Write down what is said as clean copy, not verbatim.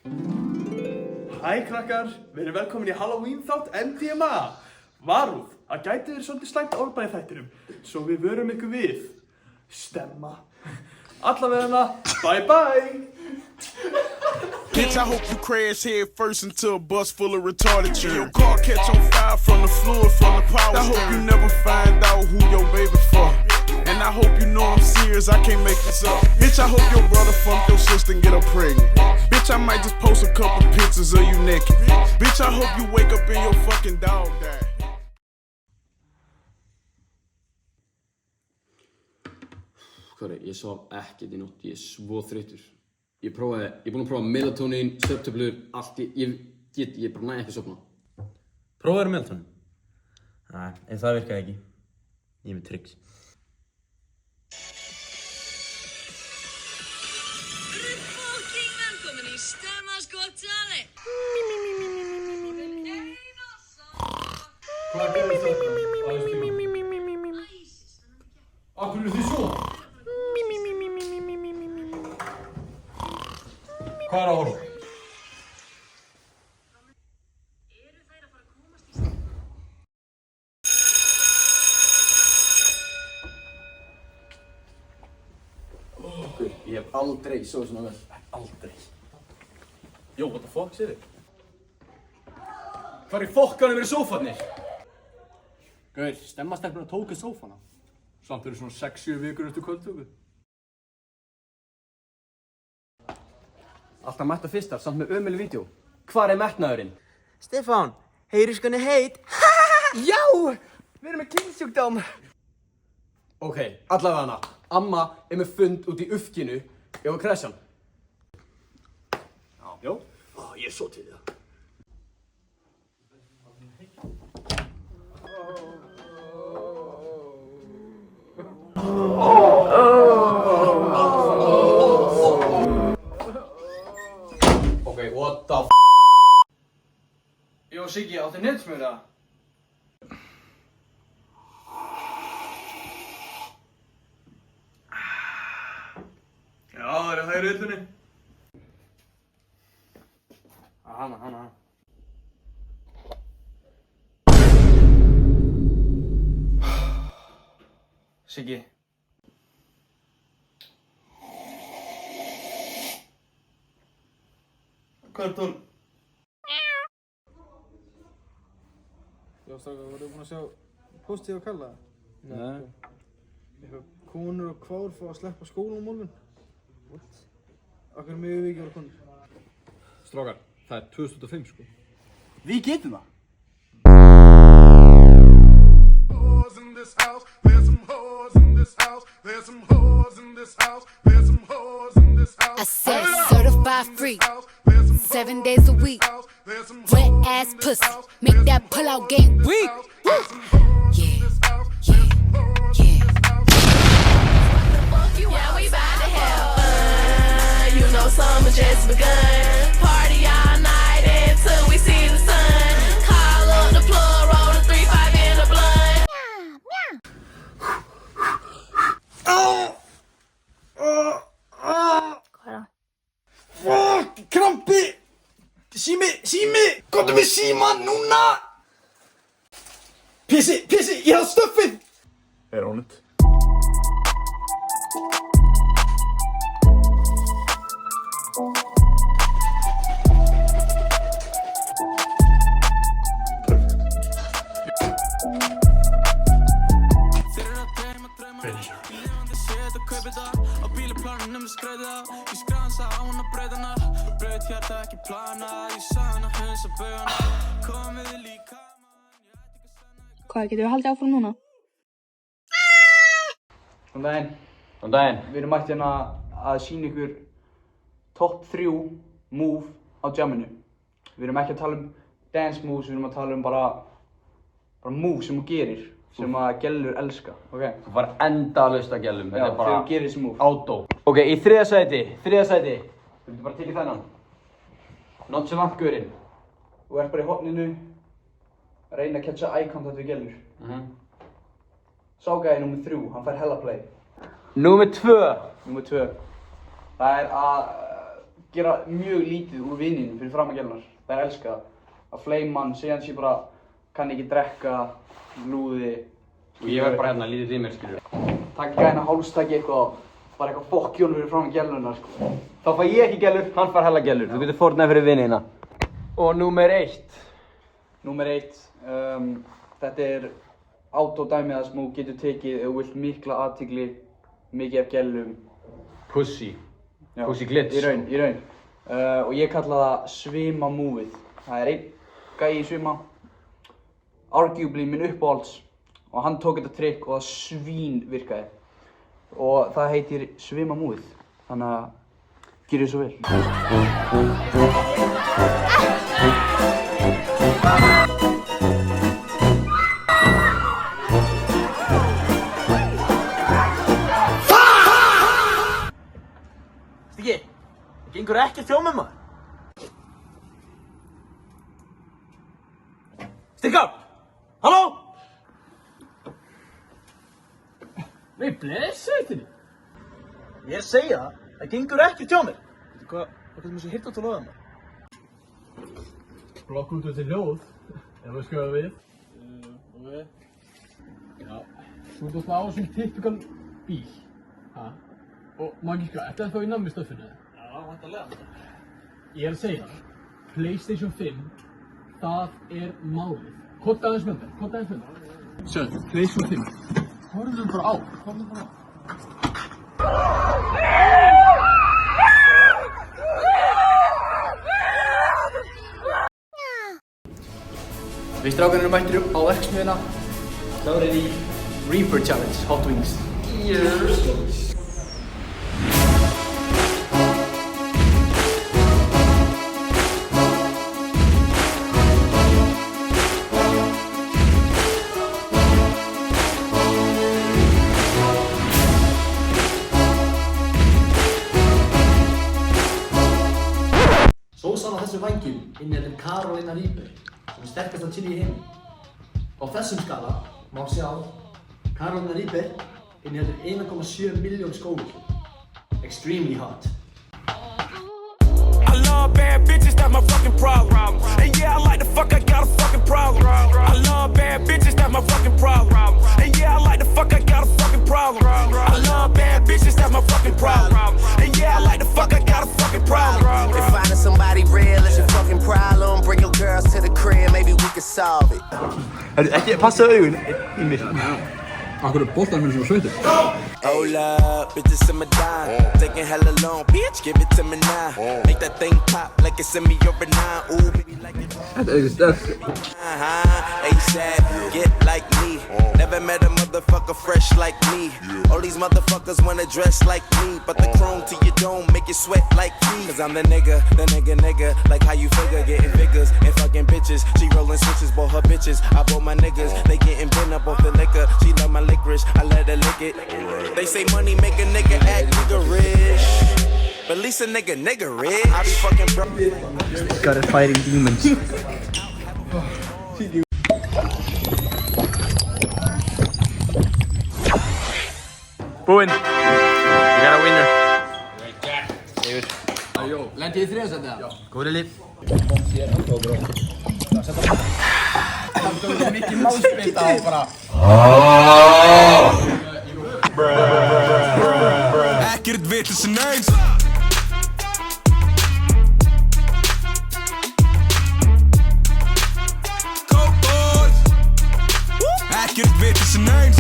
Hæ krakkar, verið velkomin í Halloween þátt MDMA. Varúð, það gæti verið svolítið slæmt orðbæði þættinum, svo við vörum ykkur við. Stemma. Allavegana, bye bye! Bitch, I hope you crash head first into a bus full of retarded children. Your car catch on fire from the fluid from the power. I hope you never find out who your baby for. And I hope you know I'm serious, I can't make this up. Bitch, I hope your brother fuck your sister and get her pregnant. Bitch, I might just post a couple pictures of you naked. Bitch, I hope you wake up and your fucking dog died. Hvað ég svaf ekkert í nótt, ég svo þreyttur. Ég er búinn að prófa melatonin, svefntöflur, allt, ég bara næ ekki að sofna. Prófaðu melatonin? Nei, ef það virkaði ekki. Ég er með tricks. Fucking velkomin í Stemmas gott tali. Hvað gerðist þetta á þessu tíma? Af hverju eru þið svona? Hvað að horfa? Ég hef aldrei sofið svona vel. Aldrei. Jó, what the fuck, sér þið? Hvar í fokkanum eru sófarnir? Gaur, stemmastelpuna tóku sófana. Samt eru svona 6-7 vikur eftir kvöldtöku. Alltaf mætt á fyrstar, samt með ömurleg vídeó. Hvar er metnaðurinn? Stefán, heyri skonni heit. Já, við erum með kynnsjúkdóm. Ok, allavega hana. Amma er með fund út í ufkinu. Ég var kresjan. Já, ég er svo til það. Ok, what the f***? Jó, Siggi, áttu netsmjöra? Já, það er hægri hillunni. Hana. Siggi. Hvað er tól? Já, strákar, voruð þið búin að sjá póstið á Kalla? Nei. Eitthvað konur og kvár fá að sleppa skóla á morgun. What? Akkur megum við ekki vera konur? Strákar, það er 2005 sko. Við getum það. Whores in this house, there's some whores in this house, there's some whores in this house, there's some whores in this house. I said certified free, 7 days a week. Wet ass pussy, make that pull out game weak. Yeah. Yeah, we bout to have fun. You know summer just begun. Party all night until we see the sun. Call up the plug, roll the 3-5 in the blunt. Hvað er það? Fuck, krampi! Sími! Komdu með síman núna! Pissi, ég haf stöffið! Er ónett? Hvað, getum við haldið áfram núna? Góðan daginn. Við erum mætt hérna að sýna ykkur top 3 move á jamminu. Við erum ekki að tala dance moves, við erum að tala bara move sem þú gerir, sem að gellur elska, ok? Þú fær endalaust að gælum. Já, þegar þú gerir þessi move. Auto. Ok, í þriðja sæti. Þú getur bara tekið þennan. Nonchalant gaurinn. Þú ert bara í horninu, reyna að catcha eye contact við gellur. Sá gæði nummer 3, hann fær hella play. Númer 2. Það er að gera mjög lítið úr vininum fyrir framan gælunar. Þær elska það. Að fleyma hann, segja hann sé bara kann ekki drekka, lúði. Og ég verð bara hérna að lítið í mér, skilur. Takk gæna hálstaki eitthvað, bara eitthvað fokkjónu fyrir framan gælunar, sko. Þá fæ ég ekki gælur, hann fær hella gælur. Þú getur fórnað fyrir vinina. Og númer 1. Númer 1. Þetta er autodæmið það sem þú getur tekið ef þú vilt mikla athygli, mikið af gælum. Pussy. Já, Pussy glitch. Í raun. Og ég kalla það svima-múfið. Það er einn gæi í svima, arguably minn uppáhalds, og hann tók þetta trikk og það svín virkaði. Og það heitir svima-múfið. Þannig að gjörið svo vel. Stikki, það gengur ekkert hjá mér maður. Stikka! Halló! Nei, blessa eittinni. Ég segi það gengur ekkert hjá mér. Veitu hvað getur mér svo hirt átt að loða maður? Blokk út til hljóð, ef við skjöðum við. Og við. Já, þú ert alltaf á þessum typikal bíl. Og maður ekki hvað, þetta þá í nammi stöffinu? Já, vantarlega. Ég að segja, PlayStation 5, það er málið. Kotta aðeins með mér. Sjöld, PlayStation 5. Horfum bara á. Við strákarnir erum mættir upp á verksmiðjuna. Klárir í Reaper Challenge, Hot Wings. Yes! Sósan á þessum vængjum inniheldur Carolina Reaper, sem er sterkasta chili í heimi. Á þessum skala má sjá Carolina Reaper inniheldur 1,7 milljón skógur. Extremely hot. I love bad bitches, that's my fucking problem. And yeah, I like the fuck, I got a fucking problem. I love bad bitches, that's my fucking problem. And yeah, I like the fuck, I got a fucking problem. I love bad bitches, that's my fucking problem. And yeah, I like the fuck, I got a fucking problem. If finding somebody real is your fucking problem, bring your girls to the crib, maybe we can solve it. Ekki, passaðu augun í mér. Akkur boltan minn sem sveitur. Hold up, bitches in my dime. Taking hella long, bitch, give it to me now. Make that thing pop like it's in me or a nine. Ooh, baby, like it. Þetta er stöff. ASAP, get like me. Never met a motherfucker fresh like me. All these motherfuckers wanna dress like me, but the chrome to your dome make you sweat like me. Cause I'm the nigga, like how you figure, getting figures and fucking bitches. She rolling switches, bought her bitches. I bought my niggas, they getting bent up off the liquor. She love my licorice, I let her lick it. They say money make a nigga act niggerish, but at least a nigga rich. I be fucking broke. Got it fighting demons. Búinn. You got a winner. Yfir. Jó, lendi í þriðasæti það? Góðri líf. Það er mikið málsbita á bara. Ekkert vitlis en eins. Ekkert vitlis en eins.